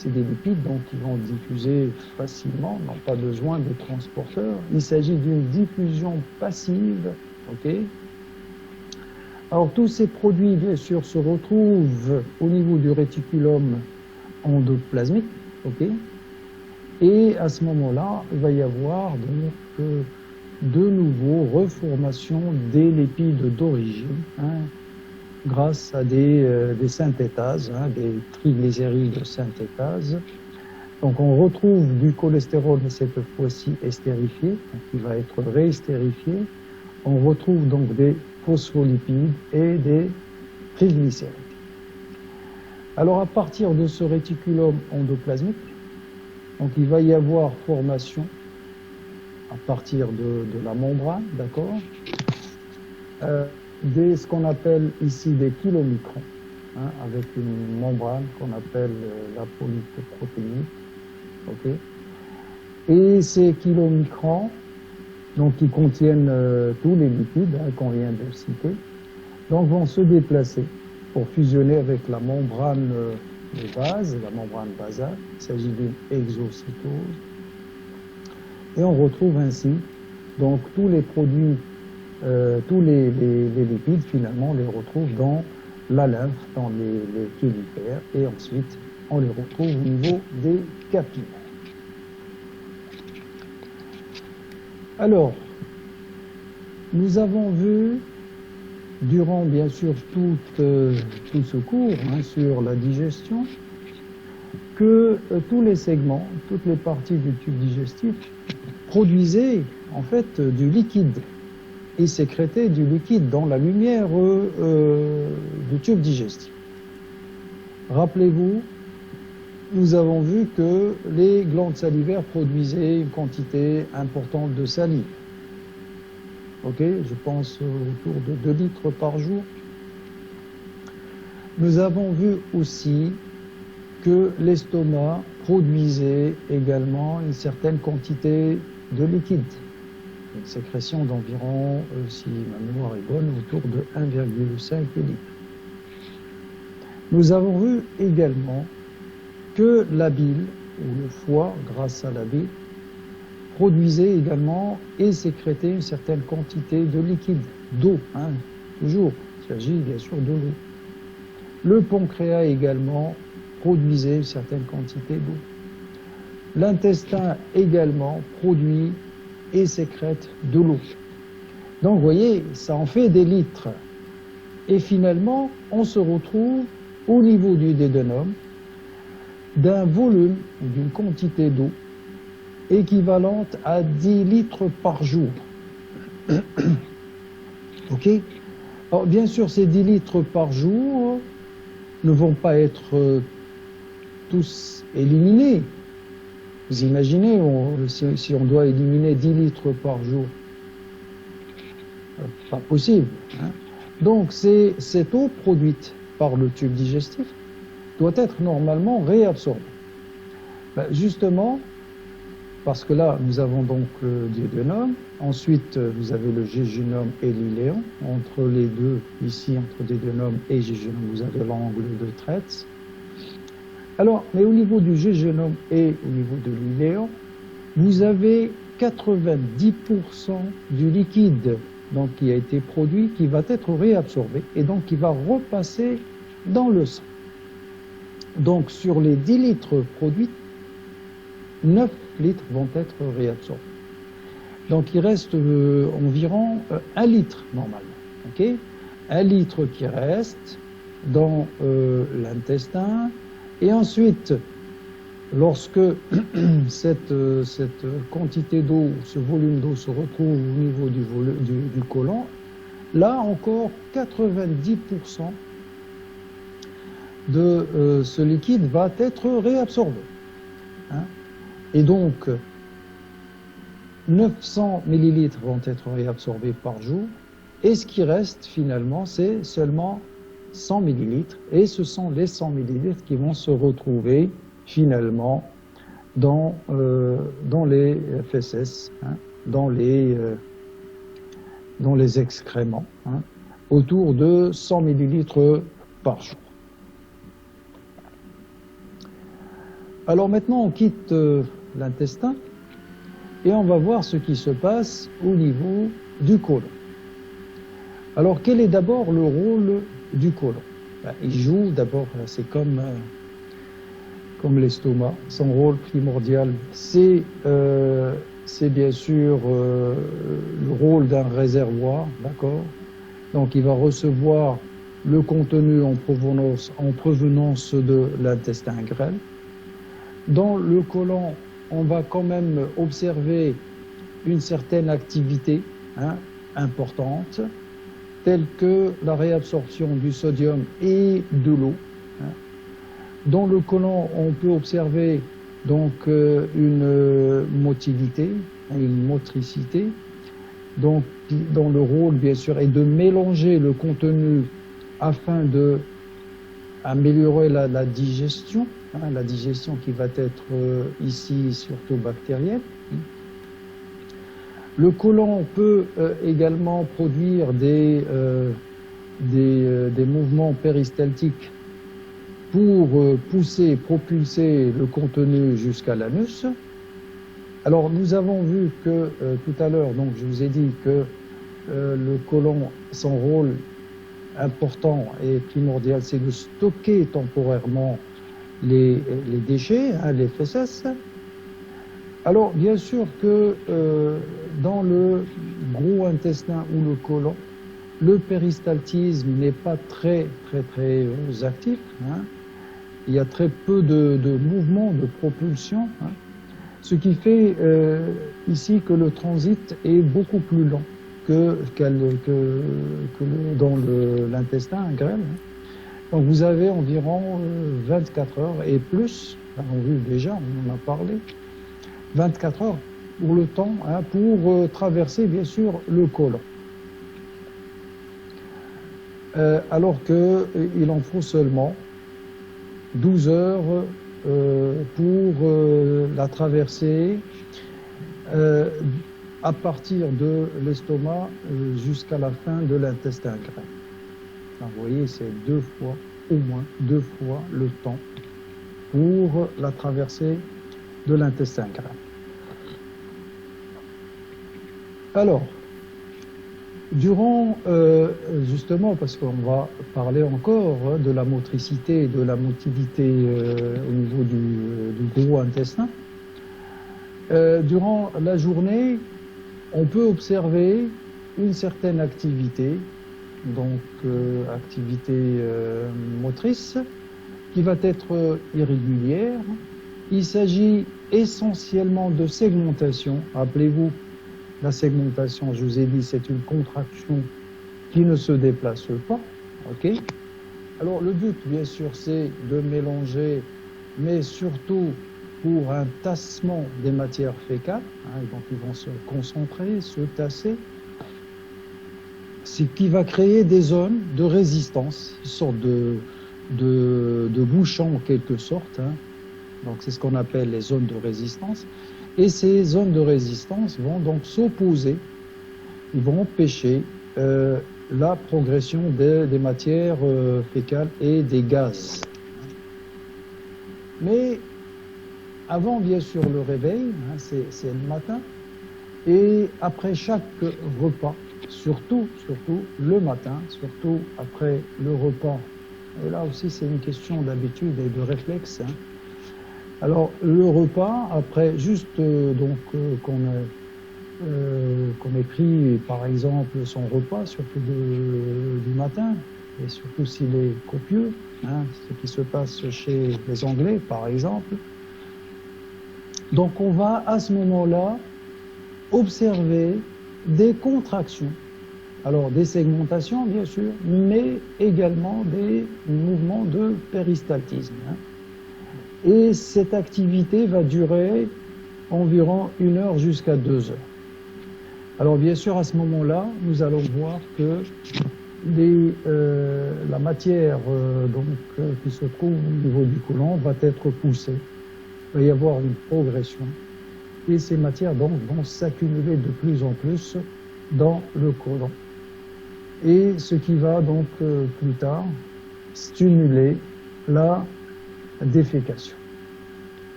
c'est des lipides donc qui vont diffuser facilement, n'ont pas besoin de transporteurs. Il s'agit d'une diffusion passive, ok. Alors tous ces produits, bien sûr, se retrouvent au niveau du réticulum endoplasmique, ok. Et à ce moment-là, il va y avoir donc de nouveau reformation des lipides d'origine, hein, grâce à des synthétases, hein, des triglycérides synthétases. Donc on retrouve du cholestérol, mais cette fois-ci estérifié, donc il va être réestérifié. On retrouve donc des phospholipides et des triglycérides. Alors à partir de ce réticulum endoplasmique, donc il va y avoir formation à partir de la membrane, d'accord, ce qu'on appelle ici des kilomicrons, hein, avec une membrane qu'on appelle la polyprotéine, ok. Et ces kilomicrons, donc qui contiennent tous les lipides, hein, qu'on vient de citer, donc vont se déplacer pour fusionner avec la membrane de base, la membrane basale. Il s'agit d'une exocytose. Et on retrouve ainsi donc tous les produits, tous les lipides, finalement, on les retrouve dans la lymphe, dans les chylifères, et ensuite on les retrouve au niveau des capillaires. Alors, nous avons vu, durant bien sûr tout ce cours, hein, sur la digestion, que tous les segments, toutes les parties du tube digestif produisaient en fait du liquide et sécrétaient du liquide dans la lumière du tube digestif. Rappelez-vous, nous avons vu que les glandes salivaires produisaient une quantité importante de salive. Ok, je pense autour de 2 litres par jour. Nous avons vu aussi que l'estomac produisait également une certaine quantité de liquide, une sécrétion d'environ, si ma mémoire est bonne, autour de 1,5 litre. Nous avons vu également que la bile, ou le foie, grâce à la bile, produisait également et sécrétait une certaine quantité de liquide, d'eau, hein, toujours, il s'agit bien sûr de l'eau. Le pancréas également produisait une certaine quantité d'eau. L'intestin également produit et sécrète de l'eau. Donc vous voyez, ça en fait des litres. Et finalement, on se retrouve au niveau du dédonum d'un volume, d'une quantité d'eau équivalente à 10 litres par jour. Ok? Alors bien sûr, ces 10 litres par jour ne vont pas être tous éliminés. Vous imaginez, si on doit éliminer 10 litres par jour, pas possible, hein? Donc cette eau produite par le tube digestif doit être normalement réabsorbée. Ben, justement, parce que là, nous avons donc le duodénum, ensuite vous avez le jéjunum et l'iléon. Entre les deux, ici, entre duodénum et jéjunum, vous avez l'angle de Treitz. Alors, mais au niveau du jéjunum et au niveau de l'iléon, vous avez 90% du liquide donc, qui a été produit, qui va être réabsorbé et donc qui va repasser dans le sang. Donc, sur les 10 litres produits, 9 litres vont être réabsorbés. Donc il reste environ 1 litre normalement. Okay, 1 litre qui reste dans l'intestin. Et ensuite, lorsque cette quantité d'eau, ce volume d'eau se retrouve au niveau du côlon, là encore 90% de ce liquide va être réabsorbé. Hein? Et donc, 900 millilitres vont être réabsorbés par jour, et ce qui reste finalement, c'est seulement 100 millilitres, et ce sont les 100 millilitres qui vont se retrouver finalement dans les fesses, hein, dans les excréments, hein, autour de 100 millilitres par jour. Alors maintenant, on quitte l'intestin et on va voir ce qui se passe au niveau du côlon. Alors, quel est d'abord le rôle du côlon? Il joue d'abord, c'est comme l'estomac. Son rôle primordial, c'est bien sûr le rôle d'un réservoir, d'accord? Donc, il va recevoir le contenu en provenance de l'intestin grêle. Dans le côlon, on va quand même observer une certaine activité importante, telle que la réabsorption du sodium et de l'eau. Dans le côlon, on peut observer donc une motilité, une motricité, donc dont le rôle bien sûr est de mélanger le contenu afin de améliorer la digestion, la digestion qui va être ici surtout bactérienne. Le côlon peut également produire des mouvements péristaltiques pour pousser, propulser le contenu jusqu'à l'anus. Alors nous avons vu que tout à l'heure, donc je vous ai dit que le côlon, son rôle important et primordial, c'est de stocker temporairement les déchets, les fesses. Alors, bien sûr que dans le gros intestin ou le côlon, le péristaltisme n'est pas très actif. Il y a très peu de mouvements, de propulsion, ce qui fait ici que le transit est beaucoup plus lent que dans l'intestin grêle. Donc, vous avez environ 24 heures et plus, on a vu déjà, on en a parlé, 24 heures pour le temps, pour traverser bien sûr le côlon. Alors qu'il en faut seulement 12 heures pour la traverser à partir de l'estomac jusqu'à la fin de l'intestin grêle. Vous voyez, c'est au moins deux fois le temps pour la traversée de l'intestin grêle. Alors, durant, justement, parce qu'on va parler encore de la motricité et de la motilité au niveau du gros intestin, durant la journée, on peut observer une certaine activité, donc activité motrice, qui va être irrégulière. Il s'agit essentiellement de segmentation. Rappelez-vous, la segmentation, je vous ai dit, c'est une contraction qui ne se déplace pas. Okay. Alors le but, bien sûr, c'est de mélanger, mais surtout pour un tassement des matières fécales. Donc ils vont se concentrer, se tasser. Ce qui va créer des zones de résistance, une sorte de bouchon en quelque sorte. Donc c'est ce qu'on appelle les zones de résistance. Et ces zones de résistance vont donc s'opposer, ils vont empêcher la progression des matières fécales et des gaz. Mais avant bien sûr le réveil, c'est le matin, et après chaque repas, surtout le matin, surtout après le repas. Et là aussi c'est une question d'habitude et de réflexe. Alors le repas, après juste qu'on ait pris par exemple son repas, surtout du matin, et surtout s'il est copieux, ce qui se passe chez les Anglais par exemple. Donc on va à ce moment-là observer des contractions, alors des segmentations bien sûr, mais également des mouvements de péristaltisme. Et cette activité va durer environ 1 heure jusqu'à 2 heures. Alors bien sûr, à ce moment-là, nous allons voir que la matière qui se trouve au niveau du côlon va être poussée. Il va y avoir une progression. Et ces matières donc vont s'accumuler de plus en plus dans le côlon. Et ce qui va donc plus tard stimuler la défécation.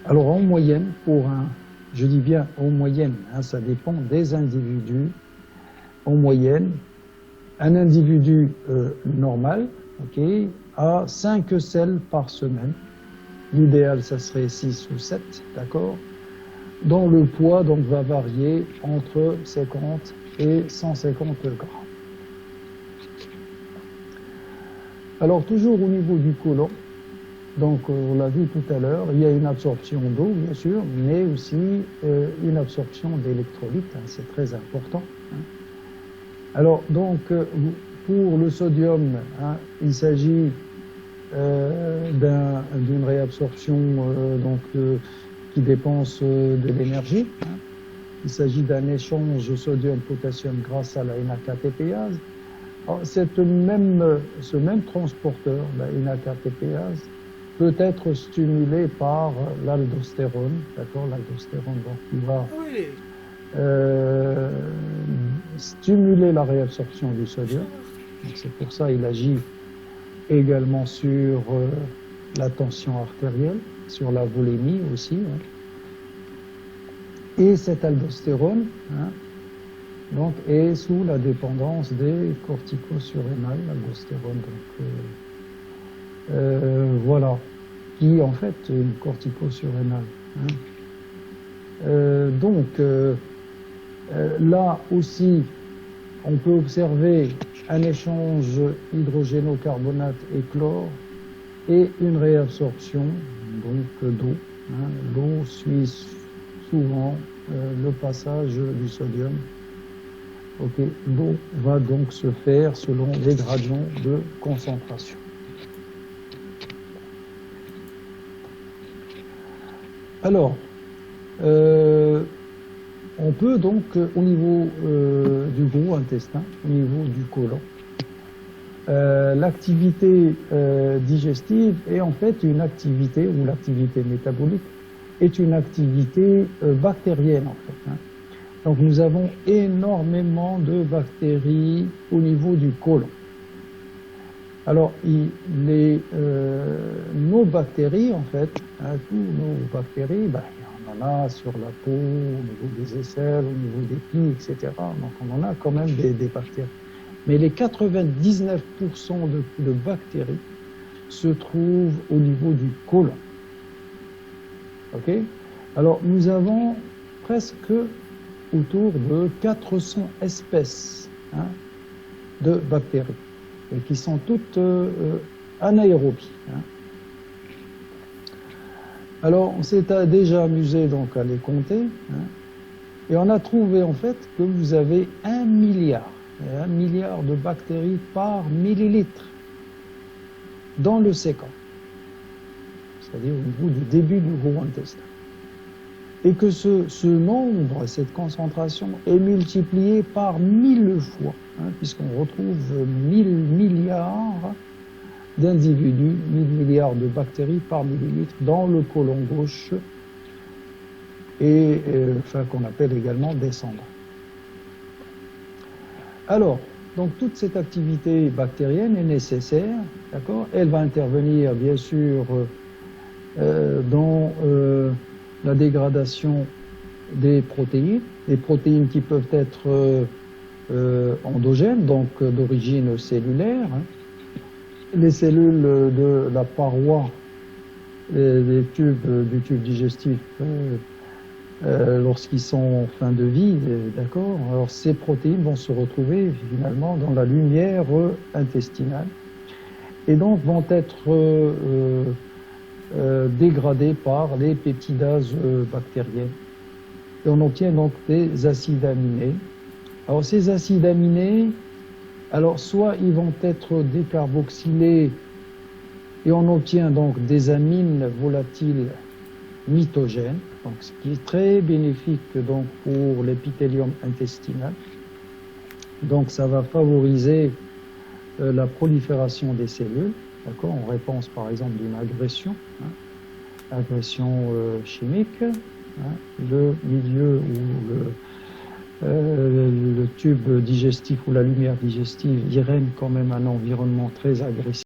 Alors en moyenne, je dis bien en moyenne, hein, ça dépend des individus. En moyenne, un individu normal, okay, a 5 selles par semaine. L'idéal, ça serait 6 ou 7, d'accord? Dont le poids donc, va varier entre 50 et 150 grammes. Alors, toujours au niveau du côlon, donc on l'a vu tout à l'heure, il y a une absorption d'eau, bien sûr, mais aussi une absorption d'électrolytes, hein, c'est très important. Hein. Alors, donc, pour le sodium, hein, il s'agit d'une réabsorption qui dépense de l'énergie. Hein. Il s'agit d'un échange sodium-potassium grâce à la NADH. Ce même transporteur, la NADH, peut être stimulé par l'aldostérone, d'accord, l'aldostérone donc qui va stimuler la réabsorption du sodium. C'est pour ça qu'il agit également sur la tension artérielle, sur la volémie aussi. Hein. Et cette aldostérone hein, donc, est sous la dépendance des corticosurrénales, l'aldostérone. Voilà, qui en fait est une corticosurrénale. Hein. Là aussi, on peut observer un échange hydrogénocarbonate et chlore et une réabsorption donc d'eau. Hein. L'eau suit souvent le passage du sodium. Okay. L'eau va donc se faire selon les gradients de concentration. Alors, on peut donc, au niveau du gros intestin, au niveau du côlon, l'activité digestive est en fait une activité, ou l'activité métabolique, est une activité bactérienne en fait. Hein. Donc nous avons énormément de bactéries au niveau du côlon. Alors, nos bactéries, en fait, hein, tous nos bactéries, ben, on en a sur la peau, au niveau des aisselles, au niveau des plis, etc. Donc on en a quand même des bactéries. Mais les 99% de bactéries se trouvent au niveau du côlon. Ok? Alors nous avons presque autour de 400 espèces hein, de bactéries, et qui sont toutes anaérobies. Hein. Alors, on s'est déjà amusé donc à les compter, hein, et on a trouvé en fait que vous avez 1 milliard de bactéries par millilitre dans le séquent, c'est-à-dire au niveau du début du gros intestin. Et que ce nombre, cette concentration, est multiplié par 1000 fois, hein, puisqu'on retrouve 1000 milliards d'individus, 1000 milliards de bactéries par millilitre dans le côlon gauche, et enfin, qu'on appelle également des cendres. Alors, donc toute cette activité bactérienne est nécessaire, d'accord? Elle va intervenir bien sûr dans la dégradation des protéines qui peuvent être endogènes, donc d'origine cellulaire. Hein. Les cellules de la paroi du tube digestif, lorsqu'ils sont en fin de vie, d'accord, alors ces protéines vont se retrouver finalement dans la lumière intestinale et donc vont être dégradées par les peptidases bactériennes. Et on obtient donc des acides aminés. Alors ces acides aminés, alors soit ils vont être décarboxylés et on obtient donc des amines volatiles mitogènes, donc ce qui est très bénéfique donc pour l'épithélium intestinal. Donc ça va favoriser la prolifération des cellules, d'accord, en réponse par exemple d'une agression, hein, agression chimique. Hein, le milieu où le tube digestif ou la lumière digestive, il règne quand même un environnement très agressif.